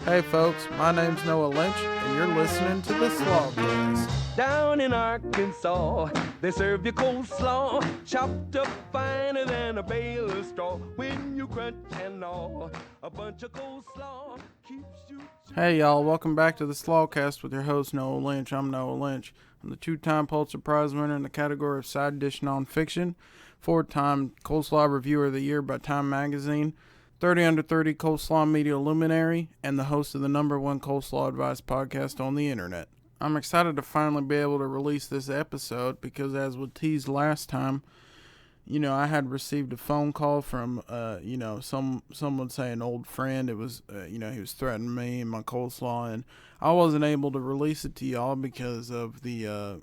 Hey folks, my name's Noah Lynch, and you're listening to the Slawcast. Down in Arkansas, they serve you coleslaw, chopped up finer than a bale of straw. When you crunch and gnaw, a bunch of coleslaw keeps you. Hey y'all, welcome back to the Slawcast with your host Noah Lynch. I'm Noah Lynch. I'm the two-time Pulitzer Prize winner in the category of side dish nonfiction, four-time Coleslaw Reviewer of the Year by Time Magazine, 30 Under 30 Coleslaw Media Luminary, and the host of the #1 Coleslaw Advice podcast on the internet. I'm excited to finally be able to release this episode because, as we teased last time, I had received a phone call from, some would say an old friend. It was, he was threatening me and my coleslaw, and I wasn't able to release it to y'all because of the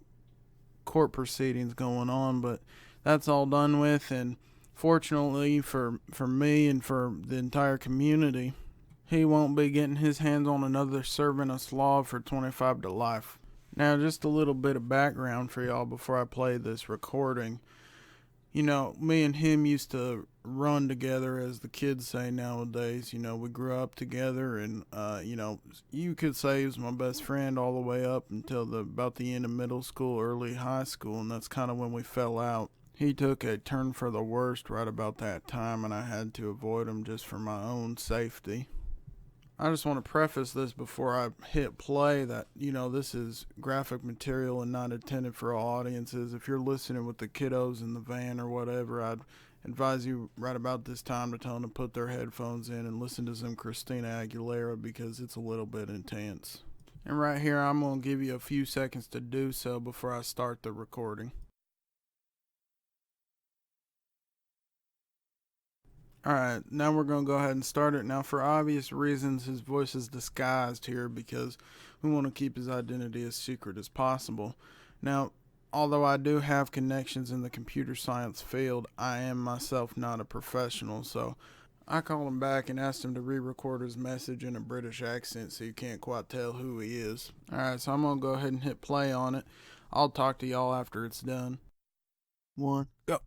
court proceedings going on, but that's all done with, and fortunately for me and for the entire community, he won't be getting his hands on another serving of slaw for 25 to life. Now, just a little bit of background for y'all before I play this recording. Me and him used to run together, as the kids say nowadays. We grew up together, and, you could say he was my best friend all the way up until about the end of middle school, early high school, and that's kind of when we fell out. He took a turn for the worst right about that time, and I had to avoid him just for my own safety. I just want to preface this before I hit play that, this is graphic material and not intended for all audiences. If you're listening with the kiddos in the van or whatever, I'd advise you right about this time to tell them to put their headphones in and listen to some Christina Aguilera because it's a little bit intense. And right here, I'm going to give you a few seconds to do so before I start the recording. Alright, now we're going to go ahead and start it. Now, for obvious reasons, his voice is disguised here because we want to keep his identity as secret as possible. Now, although I do have connections in the computer science field, I am myself not a professional, so I called him back and asked him to re-record his message in a British accent so you can't quite tell who he is. Alright, so I'm going to go ahead and hit play on it. I'll talk to y'all after it's done. 1, go.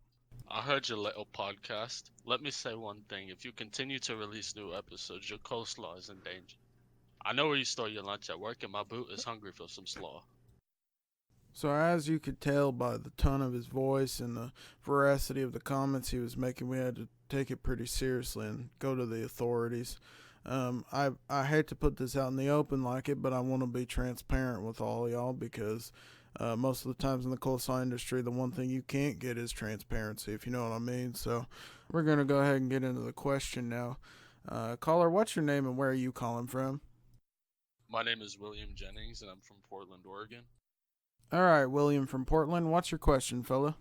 I heard your little podcast. Let me say one thing. If you continue to release new episodes, your coleslaw is in danger. I know where you store your lunch at work, and my boot is hungry for some slaw. So as you could tell by the tone of his voice and the veracity of the comments he was making, we had to take it pretty seriously and go to the authorities. I hate to put this out in the open like it, but I want to be transparent with all y'all because most of the times in the coleslaw industry, the one thing you can't get is transparency, if you know what I mean. So we're going to go ahead and get into the question now. Caller, what's your name and where are you calling from? My name is William Jennings, and I'm from Portland, Oregon. All right, William from Portland. What's your question, fella?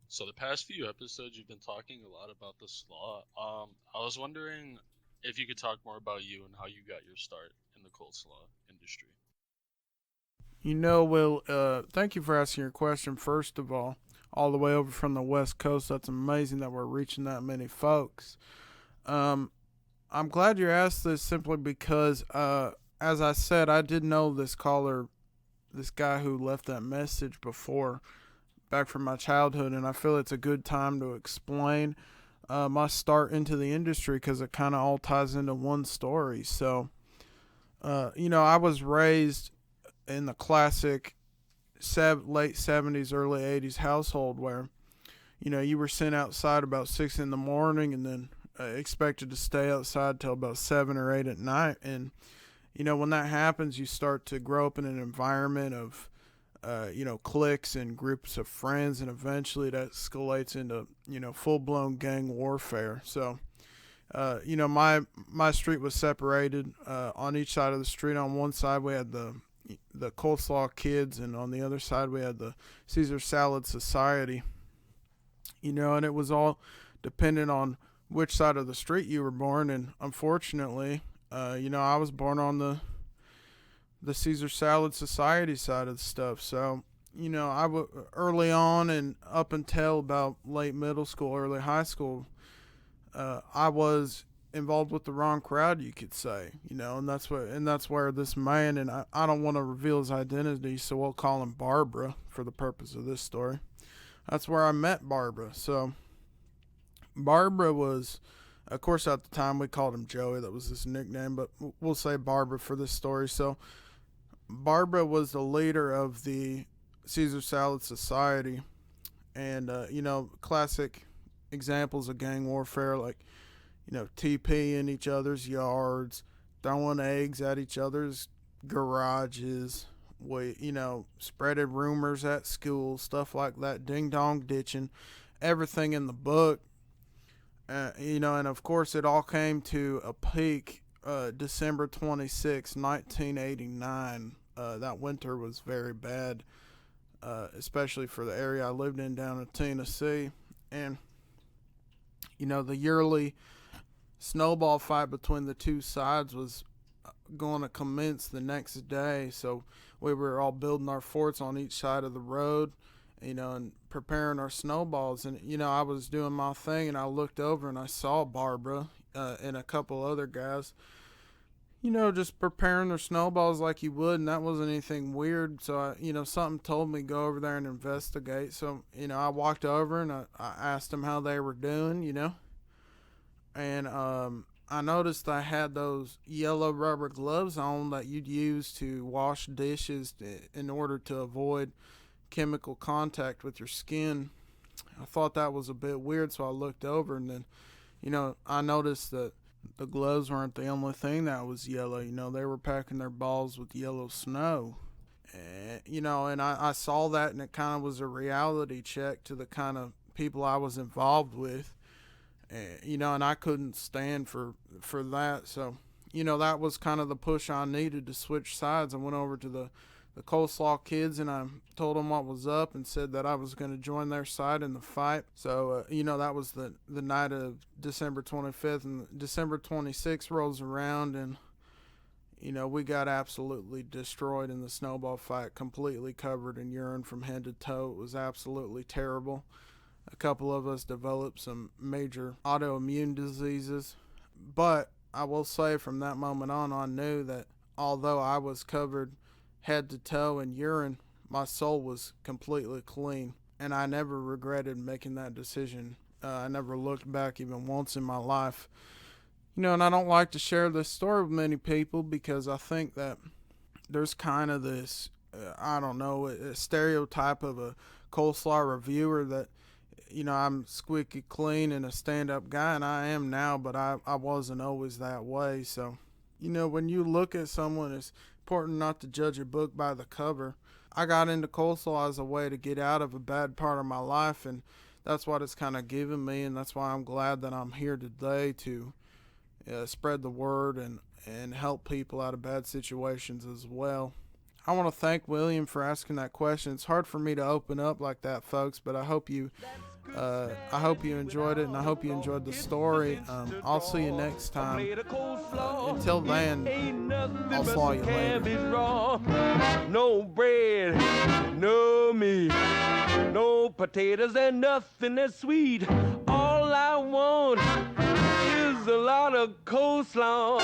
So the past few episodes, you've been talking a lot about the slaw. I was wondering if you could talk more about you and how you got your start in the coleslaw industry. Will, thank you for asking your question, first of all the way over from the West Coast. That's amazing that we're reaching that many folks. I'm glad you asked this simply because, as I said, I did know this caller, this guy who left that message before, back from my childhood, and I feel it's a good time to explain my start into the industry because it kind of all ties into one story. So, I was raised in the classic late 70s, early 80s household where, you were sent outside about 6 in the morning and then expected to stay outside till about 7 or 8 at night. And, when that happens, you start to grow up in an environment of, cliques and groups of friends, and eventually that escalates into, full-blown gang warfare. So, my street was separated on each side of the street. On one side, we had the coleslaw kids, and on the other side we had the Caesar Salad Society, and it was all dependent on which side of the street you were born. And unfortunately, I was born on the Caesar Salad Society side of the stuff. So, early on and up until about late middle school, early high school, I was involved with the wrong crowd, you could say, and that's where this man, and I don't want to reveal his identity, so we'll call him Barbara for the purpose of this story. That's where I met Barbara. So Barbara was Of course, at the time, we called him Joey. That was his nickname, but we'll say Barbara for this story. So, Barbara was the leader of the Caesar Salad Society. And, classic examples of gang warfare, like, TP in each other's yards, throwing eggs at each other's garages, spreading rumors at school, stuff like that, ding-dong ditching, everything in the book. And of course, it all came to a peak December 26, 1989. That winter was very bad, especially for the area I lived in down in Tennessee. And, the yearly snowball fight between the two sides was going to commence the next day. So we were all building our forts on each side of the road, and preparing our snowballs. And, I was doing my thing, and I looked over and I saw Barbara and a couple other guys, just preparing their snowballs like you would. And that wasn't anything weird. So, something told me go over there and investigate. So, I walked over and I asked them how they were doing, And I noticed I had those yellow rubber gloves on that you'd use to wash dishes in order to avoid chemical contact with your skin. I thought that was a bit weird, so I looked over, and then, I noticed that the gloves weren't the only thing that was yellow. They were packing their balls with yellow snow. And I saw that, and it kind of was a reality check to the kind of people I was involved with. And I couldn't stand for that. So, that was kind of the push I needed to switch sides. I went over to the Coleslaw kids, and I told them what was up and said that I was going to join their side in the fight. So, that was the night of December 25th, and December 26th rolls around, and, we got absolutely destroyed in the snowball fight, completely covered in urine from head to toe. It was absolutely terrible. A couple of us developed some major autoimmune diseases. But I will say from that moment on, I knew that although I was covered head to toe in urine, my soul was completely clean. And I never regretted making that decision. I never looked back even once in my life. And I don't like to share this story with many people because I think that there's kind of this, a stereotype of a coleslaw reviewer that, I'm squeaky clean and a stand-up guy, and I am now, but I wasn't always that way. So, when you look at someone, it's important not to judge a book by the cover. I got into coleslaw as a way to get out of a bad part of my life, and that's what it's kind of given me, and that's why I'm glad that I'm here today to spread the word and help people out of bad situations as well. I want to thank William for asking that question. It's hard for me to open up like that, folks, but I hope you enjoyed it, and I hope you enjoyed the story. I'll see you next time. Until then, I'll slaw you later. No bread, no meat, no potatoes, and nothing that's sweet. All I want is a lot of coleslaw.